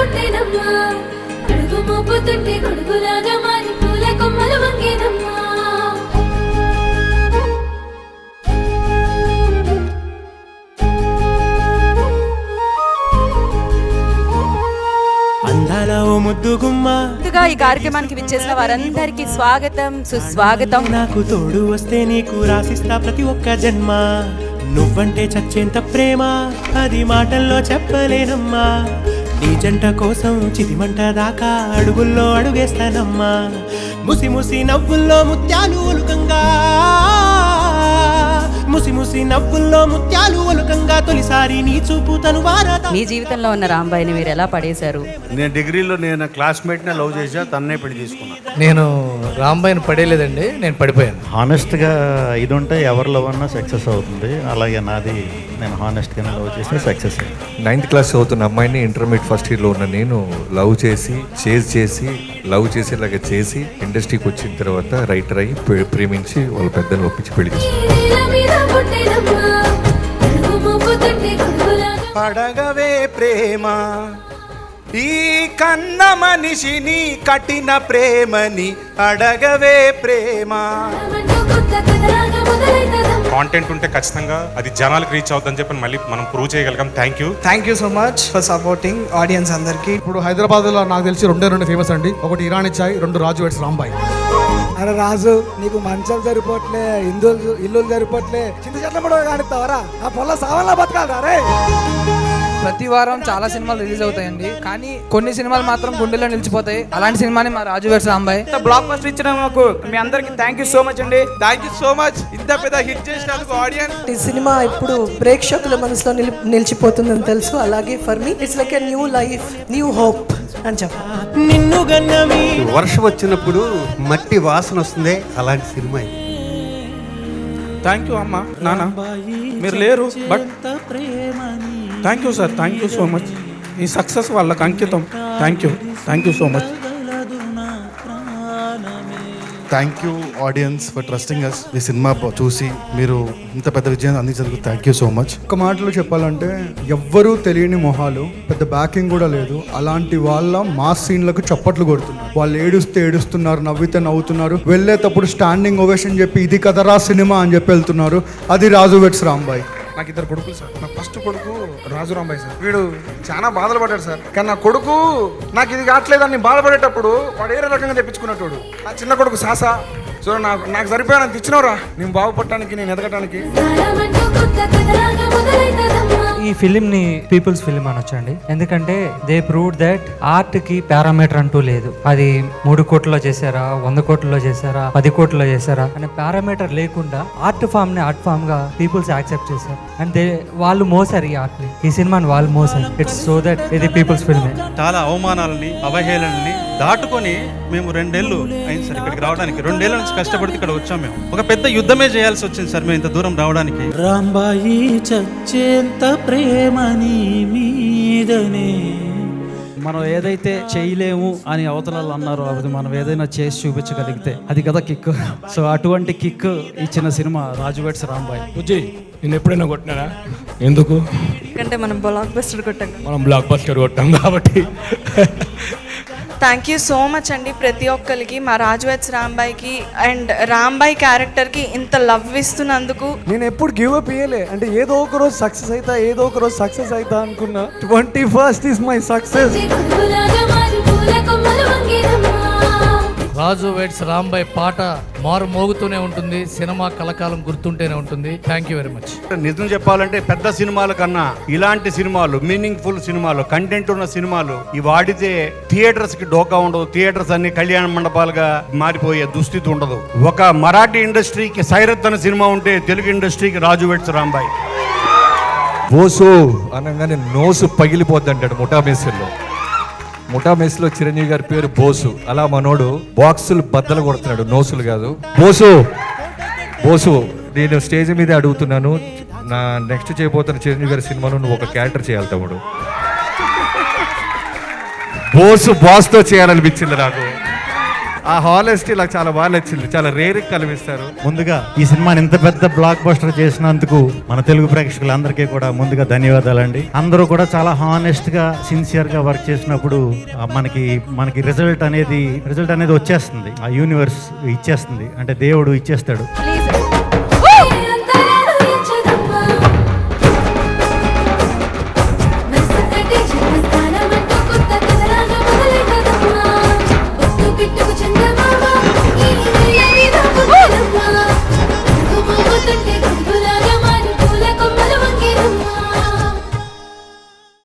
పుట్టేనమ్మా అడుగు మోపుతుంటే గొడుగులాగా మారి పూల కొమ్మలు వంగేనమ్మా. ముందుగా ఈ కార్యక్రమానికి విచ్చేసిన వారందరికీ స్వాగతం సుస్వాగతం. నాకు తోడు వస్తే నీకు రాసిస్తా ప్రతి ఒక్క జన్మ. నువ్వంటే చచ్చేంత ప్రేమ అది మాటల్లో చెప్పలేనమ్మా. నీ జంట కోసం చితిమంట దాకా అడుగుల్లో అడుగేస్తానమ్మా. ముసి ముసి నవ్వుల్లో ముత్యాలు ఒలుకంగా, ముసి ముసి నవ్వుల్లో ముత్యాలు ఒలుకంగా తొలిసారి నీ చూపు తను వారదా. మీ జీవితంలో ఉన్న రాంబాయిని మీరు ఎలా పడేశారు? నేను డిగ్రీలో నేను క్లాస్మేట్నే లవ్ చేసా, తన్నే పెళ్లి చేసుకున్నా. నేను రాంబాయిని పడేయలేదండి, నేను పడిపోయాను. హానెస్ట్గా ఇది ఉంటే ఎవరి లవ్ అన్నా సక్సెస్ అవుతుంది. అలాగే నాది నేను హానెస్ట్గానే లవ్ చేసి సక్సెస్ అయ్యాను. 9th క్లాస్ చదువుతున్న అమ్మాయిని ఇంటర్మీడియట్ ఫస్ట్ ఇయర్లో ఉన్న నేను లవ్ చేసి లవ్ చేసేలాగా చేసి ఇండస్ట్రీకి వచ్చిన తర్వాత రైటర్ అయ్యి ప్రేమించి వాళ్ళ పెద్దలు ఒప్పించి పెళ్లి పడగవే ప్రేమ ఈ కన్న మనిషిని కఠిన ప్రేమని అడగవే ప్రేమ. కాంటెంట్ ఉంటే ఖచ్చితంగా అది జనాలకు రీచ్ అవుతుందని చెప్పి మళ్ళీ మనం ప్రూవ్ చేయగలిగాం. Thank you so much for supporting audience అందరికి. ఇప్పుడు హైదరాబాద్లో నాకు తెలిసి రెండు ఫేమస్ అండి. ఒకటి ఇరానీ చాయ్, 2 రాజు వెడ్స్ రాంబాయ్. అరే రాజు, నీకు మంచాలు సరిపోట్లే, ఇల్లు సరిపోట్లే, చింత చెట్ల కూడా కానిస్తావరా, ఆ పొల్ల సావల్లా బతకాలరా రే. ప్రతి వారం చాలా సినిమాలు రిలీజ్ అవుతాయండి, కానీ కొన్ని సినిమాలు మాత్రం గుండెల్లో నిలిచిపోతాయి. అలాంటి సినిమాని మా రాజు వెడ్స్ రాంబాయ్ బ్లాక్ బస్టర్ ఇచ్చిన మాకు మీ అందరికి థ్యాంక్ యూ సో మచ్ అండి. థ్యాంక్ యూ సో మచ్ ఇంత పెద్ద హిట్ చేసినందుకు ఆడియన్స్. ఈ సినిమా ఇప్పుడు ప్రేక్షకుల మనసులో నిలిచిపోతుందని తెలుసు. అలాగే for me it's like a new life, new hope అని చెప్పాలి. నిన్ను గన్నవి వర్షం వచ్చినప్పుడు మట్టి వాసన వస్తుంది, అలాంటి సినిమా ఇది. థ్యాంక్ యూ అమ్మా నాన్న, మీరు లేరు but thank you sir, thank you so much. ఈ సక్సెస్ వాళ్ళకి అంకితం. Thank you so much. Thank you audience for trusting us. ఈ సినిమా చూసి మీరు ఇంత పెద్ద విజయాన్ని అందించేందుకు థ్యాంక్ యూ సో మచ్. ఒక మాటలో చెప్పాలంటే ఎవ్వరూ తెలియని మొహాలు, పెద్ద బ్యాకింగ్ కూడా లేదు, అలాంటి వాళ్ళ మాస్ సీన్లకు చప్పట్లు కొడుతున్నారు. వాళ్ళు ఏడుస్తే ఏడుస్తున్నారు, నవ్వితే నవ్వుతున్నారు, వెళ్ళేటప్పుడు స్టాండింగ్ ఓవేషన్ చెప్పి ఇది కదరా సినిమా అని చెప్పి వెళ్తున్నారు. అది రాజు వెడ్స్ రాంబాయ్. నాకు 2 కొడుకులు సార్. నా ఫస్ట్ కొడుకు రాజు రాంబాయ్ సార్. వీడు చాలా బాధలు పడ్డాడు సార్. కానీ నా కొడుకు నాకు ఇది కావట్లేదని బాధపడేటప్పుడు వాడు ఏరే రకంగా తెప్పించుకున్నట్టు. నా చిన్న కొడుకు సాసా, సో నాకు సరిపోయాను తెచ్చినవరా నేను బాగుపడటానికి, నేను ఎదగటానికి. ఈ ఫిలింని పీపుల్స్ ఫిలిం అనొచ్చండి, ఎందుకంటే దే ప్రూవ్ దట్ ఆర్ట్ కి పారామీటర్ అంటూ లేదు. అది 3 కోట్లలో చేశారా, 100 కోట్లలో చేశారా, 10 కోట్లలో చేశారా అనే పారామీటర్ లేకుండా ఆర్ట్ ఫామ్ ని ఆర్ట్ ఫామ్ గా పీపుల్స్ యాక్సెప్ట్ చేశారు. అంటే వాళ్ళు మోసారు ఈ ఆర్ట్ ని, ఈ సినిమాని వాళ్ళు మోసారు. ఇట్స్ సో దట్ ఇది పీపుల్స్ ఫిల్మే. చాలా అవమానాలని, అవహేళనని దాటుకొని మేము 2 ఏళ్ళు అయింది సార్ ఇక్కడికి రావడానికి. 2 ఏళ్ళ నుంచి కష్టపడితే ఇక్కడ వచ్చాం. మేము ఒక పెద్ద యుద్ధమే చేయాల్సి వచ్చింది సార్ మేము ఇంత దూరం రావడానికి. రాంబాయి చచ్చేంత ప్రేమ నీ మీదనే. మనం ఏదైతే చేయలేము అని అవతలాలు అన్నారో అది మనం ఏదైనా చేసి చూపించగలిగితే అది కదా కిక్. సో అటువంటి కిక్ ఇచ్చిన సినిమా రాజు వెడ్స్ రాంబాయ్. నేను ఎప్పుడైనా కొట్టినానా? ఎందుకు? ఎందుకంటే మనం బ్లాక్ బస్టర్ కొట్టాం, మనం బ్లాక్ బస్టర్ కొట్టాం కాబట్టి. థ్యాంక్ యూ సో మచ్ అండి ప్రతి ఒక్కరికి, మా రాజు వెడ్స్ రాంబాయ్కి అండ్ రాంబాయ్ క్యారెక్టర్కి ఇంత లవ్ ఇస్తున్నందుకు. నేను ఎప్పుడు గివ్ అప్ ఇయ్యలే, అంటే ఏదో ఒక రోజు సక్సెస్ అవుతా అనుకున్నా. 21st is my success. Raju weds Rambai పాట మారు మోగుతూనే ఉంటుంది, సినిమా కలకాలం గుర్తుంటేనే ఉంటుంది. Thank you very much. నిజం చెప్పాలంటే పెద్ద సినిమాల కన్నా ఇలాంటి సినిమాలు, మీనింగ్ఫుల్ సినిమాలు, కంటెంట్ ఉన్న సినిమాలు ఇవి వాడితే థియేటర్స్ కి డోకా ఉండదు. థియేటర్స్ అన్ని కళ్యాణ మండపాలుగా మారిపోయే దుస్థితి ఉండదు. ఒక మరాఠీ ఇండస్ట్రీకి సైరత్ అనే సినిమా ఉంటే తెలుగు ఇండస్ట్రీకి రాజు వెడ్స్ రాంబాయ్. బోసు అనగానే నోసు పగిలిపోద్ది అంటాడు ముఠా మెస్లో చిరంజీవి గారి పేరు బోసు. అలా మనోడు బాక్సులు బద్దలు కొడుతున్నాడు, నోసులు కాదు. బోసు నేను స్టేజ్ మీద అడుగుతున్నాను, నా నెక్స్ట్ చేయబోతున్న చిరంజీవి గారి సినిమాలో నువ్వు ఒక క్యారెక్టర్ చేయాలి తమ్ముడు. బాస్తో చేయాలనిపించింది నాకు. ఆ హానెస్టీ నాకు చాలా బాగా నచ్చింది. చాలా రేర్ కనిపిస్తారు. ముందుగా ఈ సినిమాని ఇంత పెద్ద బ్లాక్ బస్టర్ చేసినందుకు మన తెలుగు ప్రేక్షకులందరికీ కూడా ముందుగా ధన్యవాదాలండి. అందరూ కూడా చాలా హానెస్ట్ గా సిన్సియర్ గా వర్క్ చేసినప్పుడు మనకి రిజల్ట్ అనేది వచ్చేస్తుంది. ఆ యూనివర్స్ ఇచ్చేస్తుంది, అంటే దేవుడు ఇచ్చేస్తాడు.